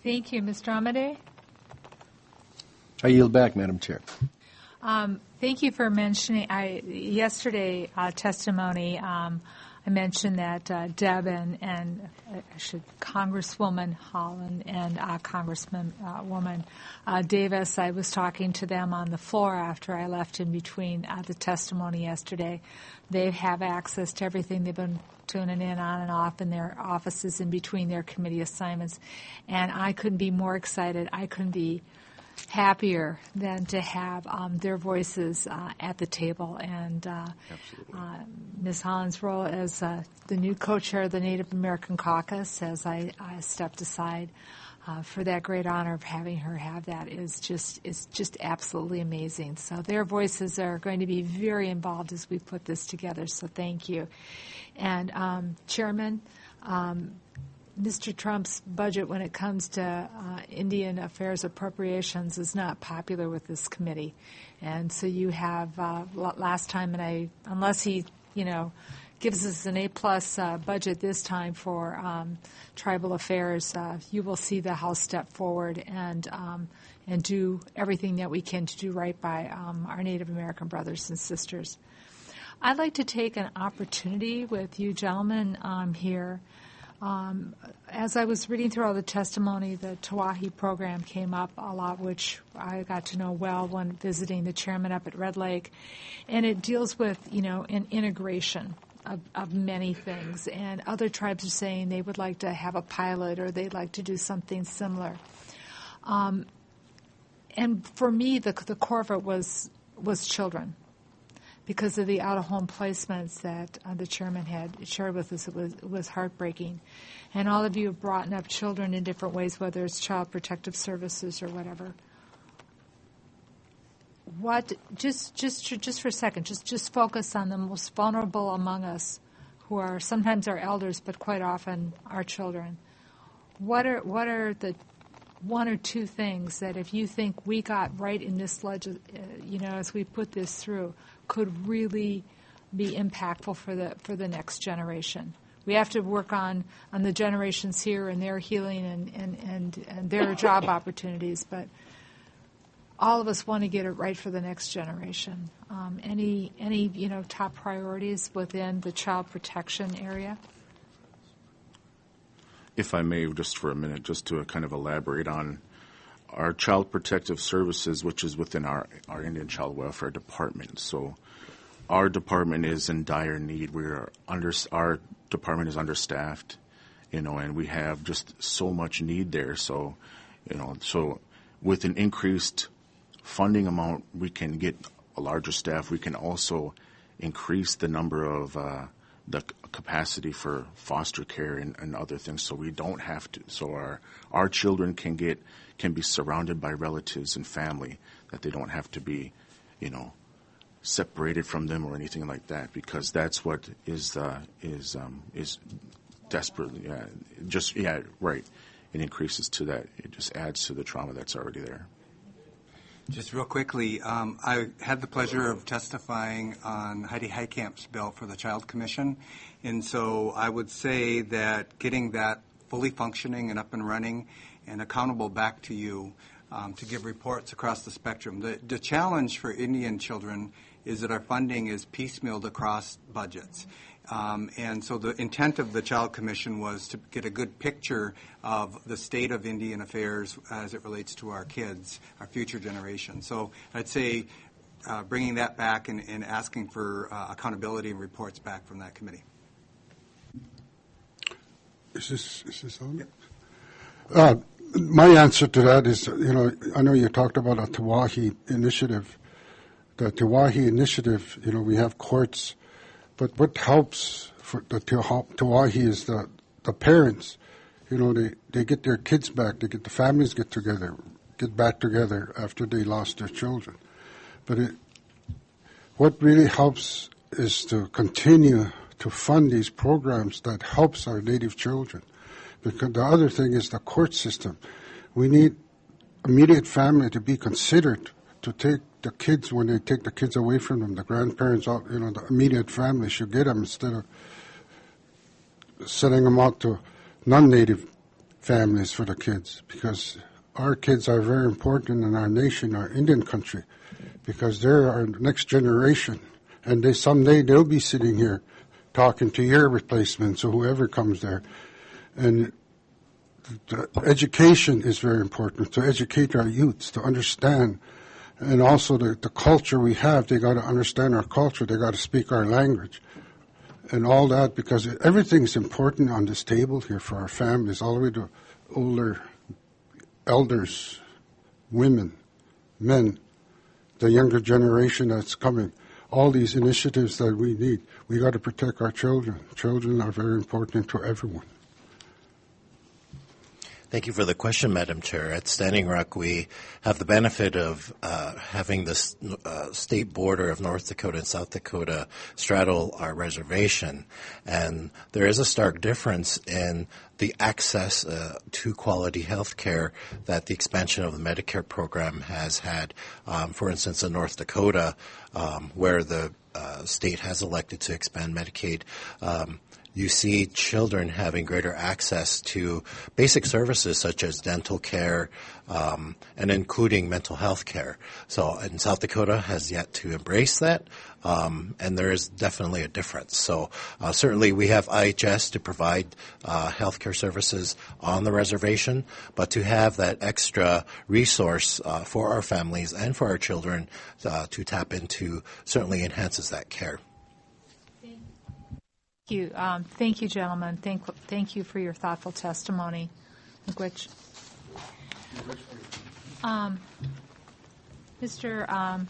Thank you. Mr. Amade? I yield back, Madam Chair. Thank you for mentioning, yesterday testimony, I mentioned that Deb and Congresswoman Holland and Congressman woman Davis, I was talking to them on the floor after I left in between the testimony yesterday. They have access to everything. They've been tuning in on and off in their offices in between their committee assignments. And I couldn't be more excited. I couldn't be happier than to have their voices at the table. And Ms. Holland's role as the new co-chair of the Native American Caucus, as I stepped aside for that great honor of having her have that, is just absolutely amazing. So their voices are going to be very involved as we put this together. So thank you. And Chairman, Mr. Trump's budget when it comes to Indian Affairs appropriations is not popular with this committee. And so you have, last time, and unless he, gives us an A-plus budget this time for tribal affairs, you will see the House step forward and do everything that we can to do right by our Native American brothers and sisters. I'd like to take an opportunity with you gentlemen here. As I was reading through all the testimony, the Tawahi program came up a lot, which I got to know well when visiting the chairman up at Red Lake. And it deals with, an integration of many things. And other tribes are saying they would like to have a pilot or they'd like to do something similar. And for me, the core of it was children. Because of the out-of-home placements that the chairman had shared with us, it was heartbreaking. And all of you have brought up children in different ways, whether it's Child Protective Services or whatever. Just for a second, just focus on the most vulnerable among us, who are sometimes our elders, but quite often our children. What are the one or two things that if you think we got right in this as we put this through, could really be impactful for the next generation? We have to work on the generations here and their healing and their job opportunities, but all of us want to get it right for the next generation. Any top priorities within the child protection area? If I may, just for a minute, just to kind of elaborate on our Child Protective Services, which is within our Indian Child Welfare Department. So our department is in dire need. Our department is understaffed, and we have just so much need there. So, so with an increased funding amount, we can get a larger staff. We can also increase the number of the capacity for foster care and other things, so we don't have to. So our children can be surrounded by relatives and family, that they don't have to be, separated from them or anything like that, because that's what is desperately right. It increases to that. It just adds to the trauma that's already there. Just real quickly, I had the pleasure of testifying on Heidi Heikamp's bill for the Child Commission, and so I would say that getting that fully functioning and up and running and accountable back to you to give reports across the spectrum. The challenge for Indian children is that our funding is piecemealed across budgets. And so the intent of the Child Commission was to get a good picture of the state of Indian affairs as it relates to our kids, our future generation. So I'd say bringing that back and asking for accountability and reports back from that committee. Is this on? Yep. My answer to that is, I know you talked about a Tawahi initiative. The Tawahi initiative, we have courts. But what helps for the Tawahi is the parents. They get their kids back. They get the families get back together after they lost their children. But what really helps is to continue to fund these programs that helps our Native children. Because the other thing is the court system. We need immediate family to be considered to take the kids, when they take the kids away from them, the grandparents, the immediate family should get them instead of sending them out to non-Native families for the kids, because our kids are very important in our nation, our Indian country, because they're our next generation. And someday they'll be sitting here talking to your replacements or whoever comes there. And the education is very important, to educate our youths, to understand. And also the culture we have, they got to understand our culture. They got to speak our language. And all that, because everything's important on this table here for our families, all the way to older elders, women, men, the younger generation that's coming. All these initiatives that we need, we got to protect our children. Children are very important to everyone. Thank you for the question, Madam Chair. At Standing Rock, we have the benefit of having this state border of North Dakota and South Dakota straddle our reservation. And there is a stark difference in the access to quality health care that the expansion of the Medicare program has had. For instance, in North Dakota, where the state has elected to expand Medicaid, you see children having greater access to basic services such as dental care and including mental health care. So, and South Dakota has yet to embrace that, and there is definitely a difference. So certainly we have IHS to provide health care services on the reservation, but to have that extra resource for our families and for our children to tap into certainly enhances that care. Thank you, gentlemen. Thank you for your thoughtful testimony. Which, Mr.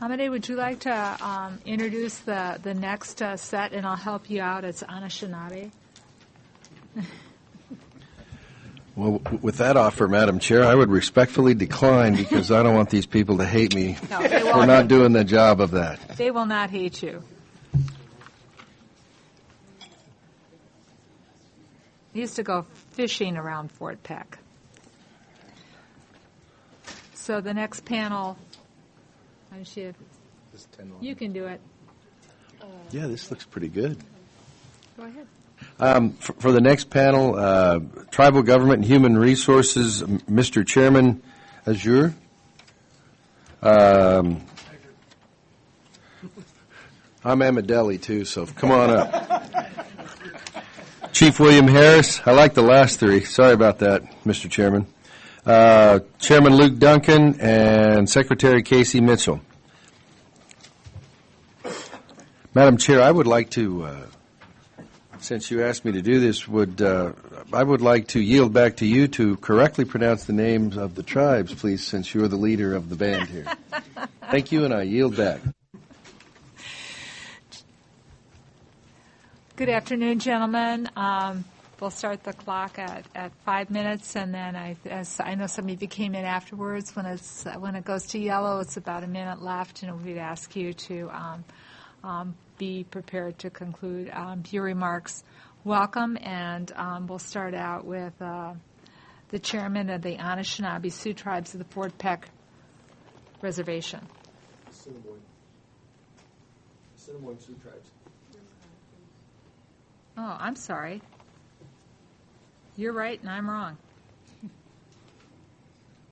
Amade, would you like to introduce the next set, and I'll help you out. It's Anishinaabe. Well, with that offer, Madam Chair, I would respectfully decline because I don't want these people to hate me for not doing the job of that. They will not hate you. I used to go fishing around Fort Peck. So the next panel, you can do it. Yeah, this looks pretty good. Go ahead. For the next panel, Tribal Government and Human Resources, Mr. Chairman Azure. I'm Amadeli, too, so come on up. Chief William Harris. I like the last three. Sorry about that, Mr. Chairman. Chairman Luke Duncan and Secretary Casey Mitchell. Madam Chair, I would like to, since you asked me to do this, I would like to yield back to you to correctly pronounce the names of the tribes, please, since you're the leader of the band here. Thank you, and I yield back. Good afternoon, gentlemen. We'll start the clock at 5 minutes, and then as I know some of you came in afterwards. When it goes to yellow, it's about a minute left, and we'd ask you to be prepared to conclude your remarks. Welcome, and we'll start out with the chairman of the Anishinaabe Sioux Tribes of the Fort Peck Reservation. Assiniboine Sioux Tribes. Oh, I'm sorry. You're right, and I'm wrong.